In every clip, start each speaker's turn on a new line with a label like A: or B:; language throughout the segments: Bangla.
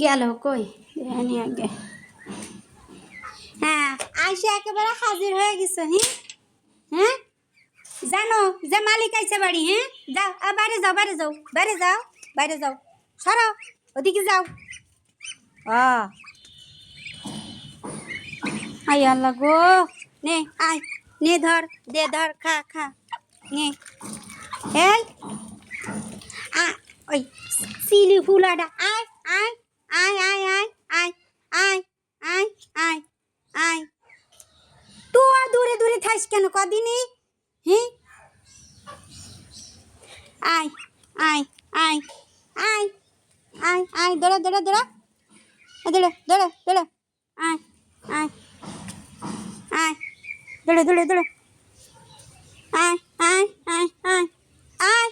A: গেল কই জানি আগে। হ্যাঁ আইসে একেবারে হাজির হয়ে গেছে। হ্যাঁ হ্যাঁ জানো যে মালিক আইছে বাড়ি। হ্যাঁ যাও বাইরে যাও বাইরে যাও বাইরে যাও বাইরে যাও সরো ওদিকে যাও। আই আল্লাহ গো নে আয় নে ধর দে ধর খা খা নে এই ওই সিলি ফুলাটা আয় আয় আয় আয় আয় আয় আয় আয় আয় আয় তুই আর দূরে দূরে থাইস কেন কদিনই। হ্যাঁ আয় আয় আয় আয় আয় আয় দৌড়া দৌড়া দৌড়া দৌড়া দৌড়া দৌড়া আয় আয় আয় দৌড়ে দৌড়ে দৌড়ে আয় আয় আয় আয় আয়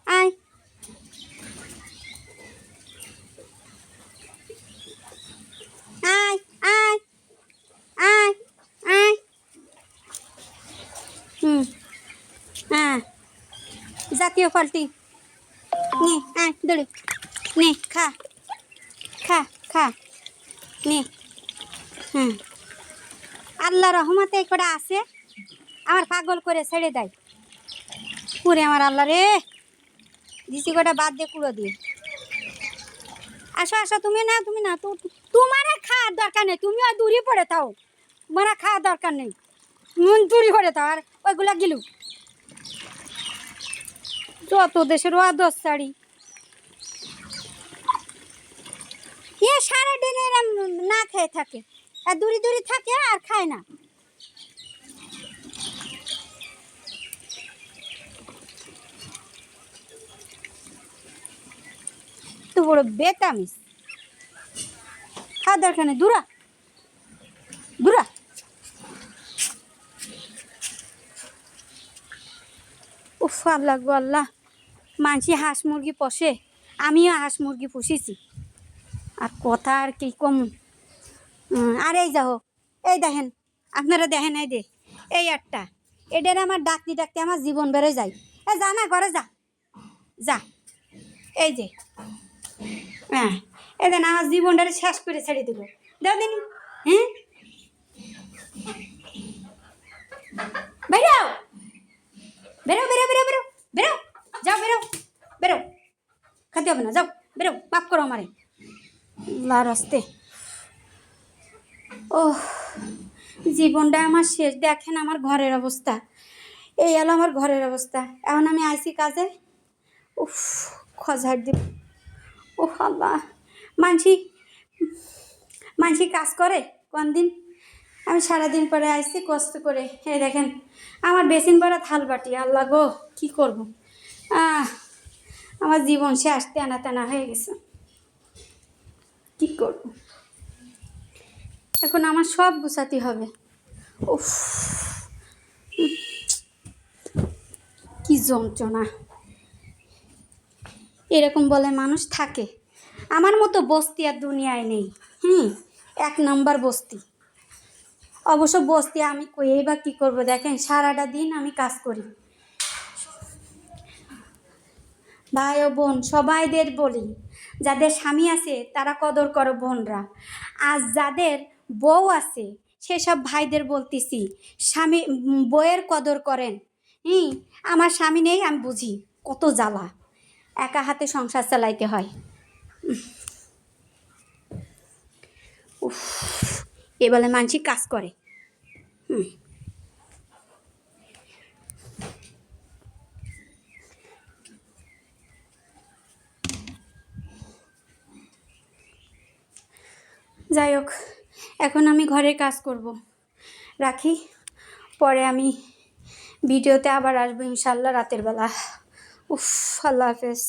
A: আয় আয় আয় আয় আয় হ্যাঁ জাতীয় ফলটি নে আয় দৌড়ে নে খা খা খা নে। আল্লাহ রহমতে কটা আছে আমার পাগল করে ছেড়ে দেয় পুরে আমার আল্লাহ রে দিছি কটা বাদ দিয়ে কুড়ো দিয়ে। আসো আসো তুমি না তোমার খাওয়ার দরকার নেই তুমি ওই দূরে পড়ে থাও তোমার খাওয়ার দরকার নেই দূরে পড়ে থাও আর ওইগুলা গিলু যত দেশের ও দশ শাড়ি এ সারাদিন এরম না খেয়ে থাকে আর দূরে দূরে থাকে আর খায় না। তো বড় বেতামিস খাওয়ার দরকার নেই দূরা দূরা। উফ আল্লাহ গো আল্লাহ মানসি হাঁস মুরগি পোষে আমিও হাঁস মুরগি পুষেছি আর কথা আর কি কম। আর এই যাও এই দেখেন আপনারা দেখেন এই দে এই একটা এদের আমার ডাকতে ডাকতে আমার জীবন বেড়ে যায়। এ যা না ঘরে যা যা এই যে হ্যাঁ এদের আমার জীবনটারে শেষ করে ছেড়ে দেবো দাও দিন। হ্যাঁ বেরো বেরো বেরো বেরো বেরো বেরো যাও বেরো বেরো খেতে হবে না যাও বেরো মাফ করো আমারে রাস্তে। ও জীবনটা আমার শেষ দেখেন আমার ঘরের অবস্থা এই হলো আমার ঘরের অবস্থা। এখন আমি আইসি কাজে উফ খোঁজার দিব ও আল্লাহ মানসি মানসি কাজ করে কোন দিন আমি সারাদিন পরে আইসি কষ্ট করে। এই দেখেন আমার বেসিন ভরা থাল বাটি আল্লাহ গো কী করবো আমার জীবন শেষ তেনা তেনা হয়ে গেছে কী করবো এখন আমার সব গুছাতে হবে। উফ কি যন্ত্রণা এরকম বলে মানুষ থাকে আমার মতো বস্তি আর দুনিয়ায় নেই। এক নম্বর বস্তি অবশ্য বস্তি আমি কই বা কী করবো দেখেন সারাটা দিন আমি কাজ করি। ভাই ও বোন সবাইদের বলি যাদের স্বামী আছে তারা কদর করো বোনরা আজ যাদের বউ আছে সেসব ভাইদের বলতেছি স্বামী বউয়ের কদর করেন। আমার স্বামী নেই আমি বুঝি কত জ্বালা একা হাতে সংসার চালাইতে হয়। উফ এবেলে মানসি কাজ করে যাই হোক এখন আমি ঘরের কাজ করব রাখি পরে আমি ভিডিওতে আবার আসবো ইনশাল্লাহ রাতের বেলা। উফ আল্লাহ হাফেজ।